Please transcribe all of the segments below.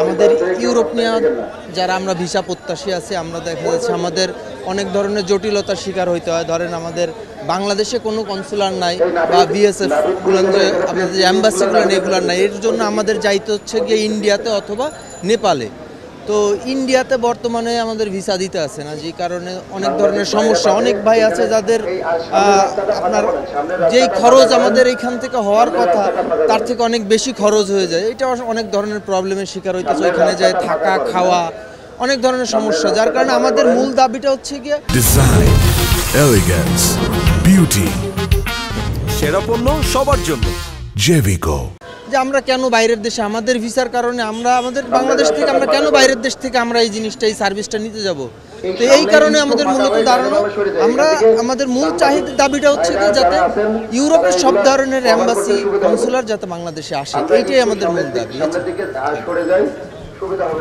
আমাদের ইউরোপিয়ান যারা আমরা ভিসা প্রত্যাশী আছি, আমরা দেখা যাচ্ছে আমাদের অনেক ধরনের জটিলতার শিকার হইতে হয়। ধরেন আমাদের বাংলাদেশে কোনো কনসুলার নাই বা বিএসএফ যে আমাদের যে অ্যাম্বাসিগুলো এগুলার নাই, এর জন্য আমাদের যাইতে হচ্ছে গিয়ে ইন্ডিয়াতে অথবা নেপালে। তো ইন্ডিয়াতে বর্তমানে আমাদের ভিসা দিতে আছে না, যে কারণে অনেক ধরনের সমস্যা। অনেক ভাই আছে যাদের আপনার যেই খরচ আমাদের এইখান থেকে হওয়ার কথা তার থেকে অনেক বেশি খরচ হয়ে যায়। এটা অনেক ধরনের প্রবলেমের শিকার হইতেছে। ওইখানে যায় থাকা খাওয়া অনেক ধরনের সমস্যা, যার কারণে আমাদের মূল দাবিটা হচ্ছে গিয়ে ডিজাইন, এলিগেন্স, বিউটি, সেরা পণ্য সবার জন্য জেভিকো। যে আমরা কেন বাইরের দেশে আমাদের ভিসার কারণে আমাদের বাংলাদেশ থেকে আমরা কেন বাইরের দেশ থেকে আমরা এই জিনিসটা এই সার্ভিসটা নিতে যাব। তো এই কারণে আমাদের মূলত দাঁড়ানো, আমরা আমাদের মূল চাহিদা দাবিটা হচ্ছে কি যাতে ইউরোপের সব ধরনের এম্বাসি কনসুলার যাতে বাংলাদেশে আসে, এইটাই আমাদের মূল দাবি।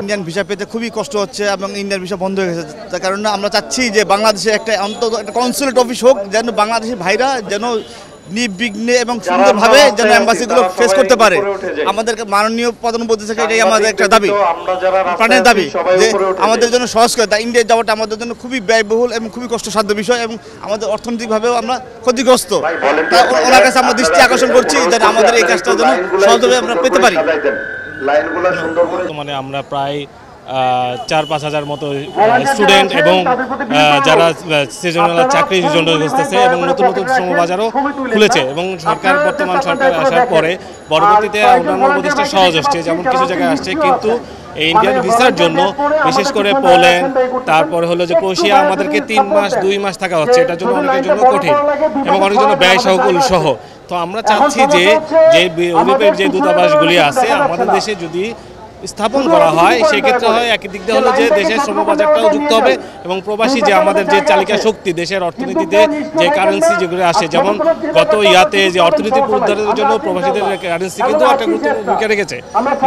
ইন্ডিয়ান ভিসা পেতে খুবই কষ্ট হচ্ছে এবং ইন্ডিয়ান ভিসা বন্ধ হয়ে গেছে। তার কারণে আমরা চাচ্ছি যে বাংলাদেশে অন্তত একটা কনসুলেট অফিস হোক, যেন বাংলাদেশের ভাইরা যেন নির্বিঘ্নে এবং সুন্দরভাবে যেন অ্যাম্বাসিগুলো ফেস করতে পারে। আমাদের মাননীয় প্রধানমন্ত্রী থেকে এটাই আমাদের একটা দাবি, প্রাণের দাবি, যে আমাদের জন্য সহজ করে। তাই ইন্ডিয়া যাওয়াটা আমাদের জন্য খুবই ব্যয়বহুল এবং খুবই কষ্টসাধ্য বিষয় এবং আমাদের অর্থনৈতিকভাবেও আমরা ক্ষতিগ্রস্ত। তাই ওনার কাছে আমরা দৃষ্টি আকর্ষণ করছি যেন আমাদের এই কাজটা যেন সহজভাবে আমরা পেতে পারি। মানে আমরা প্রায় ৪-৫ হাজার মতো স্টুডেন্ট এবং যারা সিজনাল চাকরির জন্য খুঁজতেছে এবং নতুন নতুন শ্রমবাজারও খুলেছে এবং বর্তমান সরকার আসার পরে পরবর্তীতে অন্যান্য প্রতিষ্ঠান সহজ আসছে, যেমন কিছু জায়গায় আসছে। কিন্তু এই ইন্ডিয়ান ভিসার জন্য বিশেষ করে পোল্যান্ড, তারপরে হলো যে ক্রোয়েশিয়া, আমাদেরকে 3 মাস 2 মাস থাকা হচ্ছে। এটার জন্য অনেকের জন্য কঠিন এবং অনেক জন্য ব্যয় সহ। তো আমরা চাচ্ছি যে ইউরোপের যে দূতাবাসগুলি আছে আমাদের দেশে যদি স্থাপন করা হয়, সেক্ষেত্রে হয় একই দিক দিয়ে হলো যে দেশের শ্রমবাজারটাও যুক্ত হবে এবং প্রবাসী যে আমাদের যে চালিকা শক্তি দেশের অর্থনীতিতে যে কারেন্সি যেগুলো আসে, যেমন গত যে অর্থনীতি পুনরুদ্ধারের জন্য প্রবাসীদের কারেন্সি কিন্তু একটা গুরুত্বপূর্ণ ভূমিকা রেখেছে।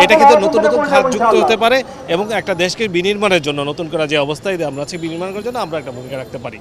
এটা কিন্তু নতুন নতুন খাত যুক্ত হতে পারে এবং একটা দেশকে বিনির্মাণের জন্য নতুন করা যে অবস্থায় আমরা আছি বিনির্মাণ করার জন্য আমরা একটা ভূমিকা রাখতে পারি।